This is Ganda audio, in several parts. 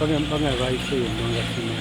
bamwe bayise yonga kimwe.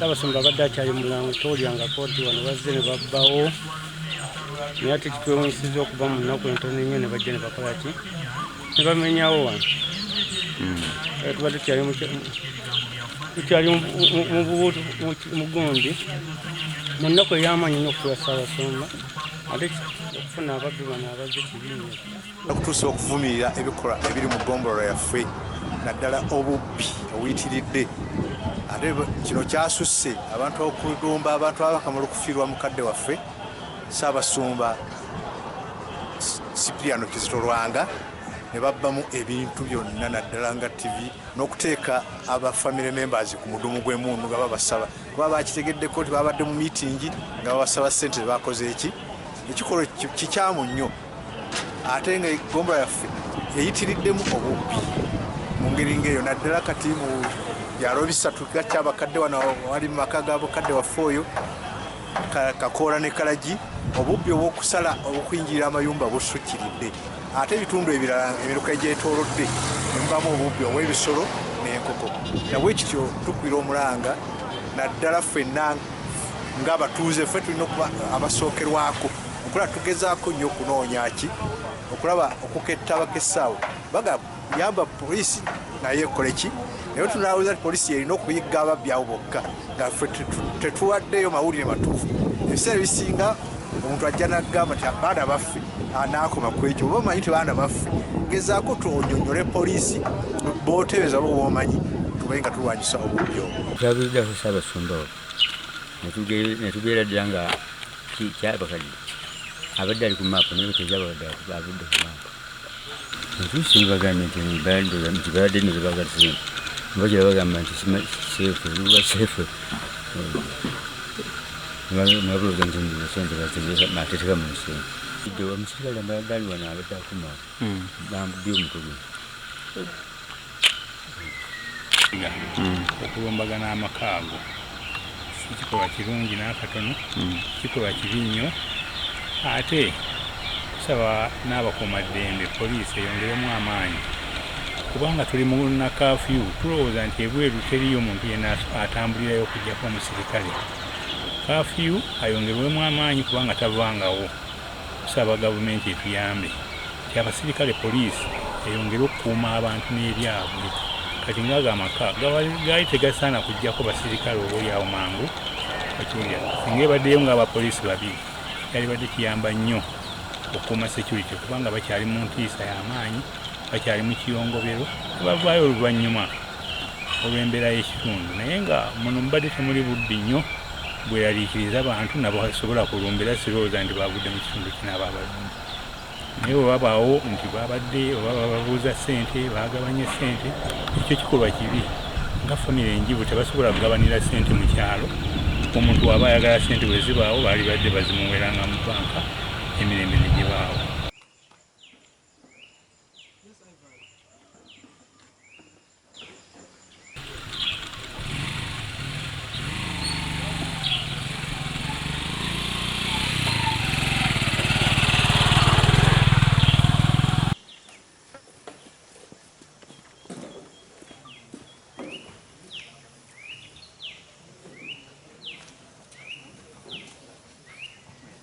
Abasumba badde akyali mulango towulyanga kooti wano bazze ne babbawo naye ate kitwewunyisiza okuva mu nnaku entono ennyo ne bajja ne bakola ki ne bamenyawo wano tuba tukyali mu gundi mu nnaku ey'amaanyi nnyo okutuula Ssaabasumba ate okufuna ababbi bano abazze kibiina okutuusa okuvumirira ebikolwa ebiri mu ggombolola yaffe naddala obubbi obuyitiridde ate kino kyasusse abantu okudumba abantu abakamala okufiirwa mukadde waffe Ssaabasumba Cypriano Kizito Lwanga ne babbamu ebintu byonna naddala nga TV n'okuteeka aba family members ku mudumu gw'emundu nga babasaba kuba bakitegeddeko nti babadde mu miitingi nga babasaba ssente bakoze eki ekikolwa kikyamu nnyo ate nga eggombolola yaffe eyitiriddemu obubbi mu ngeri ng'eyo naddala kati mu byalo bisatu gakya abakadde wano wali mu maka g'abakadde waffe oyo Kakoola ne Kalagi obubbi obw'okusala obw'okuyingira amayumba busukkiridde ate ebitundu ebirala emiruka egyetoolodde mubamu obubbi obw'ebisolo n'enkoko nabwe kityo tukwira omulanga naddala ffenna ng'abatuuze ffe tulina okuba abasookerwako okulaba tugezaako nnyo okunoonya ki okulaba okuketta abakesaawo bagayamba poliisi naye ekole ki naye tunalowooza nti poliisi erina okuyigga ababbi abo bokka nga ffe tetuwaddeyo mawulire matuufu ebiseera bisinga omuntu ajja n'agamba nti baana baffe anaakoma ku ekyo oba omanyi nti baana baffe gezaako tuonyonyole poliisi b'otereeza bo b'omanyi tubaye nga tulwanyisa obubbi obwo twabuuliddeko Ssaabasumba netubeera ddala nga kyabakadde abadde ali ku maapu naye tezabadde avudde ku maapu netuuse nibagambye nti baladde nno zebagatise bagira bagamba nti seefu luba seefu nabulooza nti sente bateeteka mu nsi omusirikale mbadali wano abadde akuma bambudde omutwe gwe okulumbagana amaka ago si kikolwa kirungi n'akatono kikolwa kibi nnyo ate tusaba n'abakuumaddembe poliisi eyongeremu amaanyi kubanga tuli mu nakafyu tulowooza nti ebweru teriyo muntu yenna atambulirayo okujjako omusirikale kafyu ayongerwemu amaanyi kubanga tavangawo tusaba gavumenti etuyambe nti abasirikale poliisi eyongere okukuuma abantu n'ebyabwe kati ngaago amaka gaali tegasaana kujjako basirikale obaolyawo mangu bakiwulira singa ebaddeyo ng'abapoliisi babiri yali badde kiyamba nnyo okukuuma security kubanga bakyali mu ntiisa y'amaanyi bakyali mu kiyongobero tebavaayo oluvannyuma olw'embeera y'ekitundu naye nga muno mubadde temuli budde nnyo bweraliikiriza abantu nabo basobola kulumbira sirowooza nti bavudde mu kitundu kino aba abalungi naye webabaawo nti babadde oba bababuuza ssente bagabanye ssente ekyo kikolwa kibi nga famire enjibu tebasobola kugabanira ssente mu kyalo omuntu waba ayagala ssente bwe zibaawo baali badde bazimuweranga mu banka emirembe ne gibaawo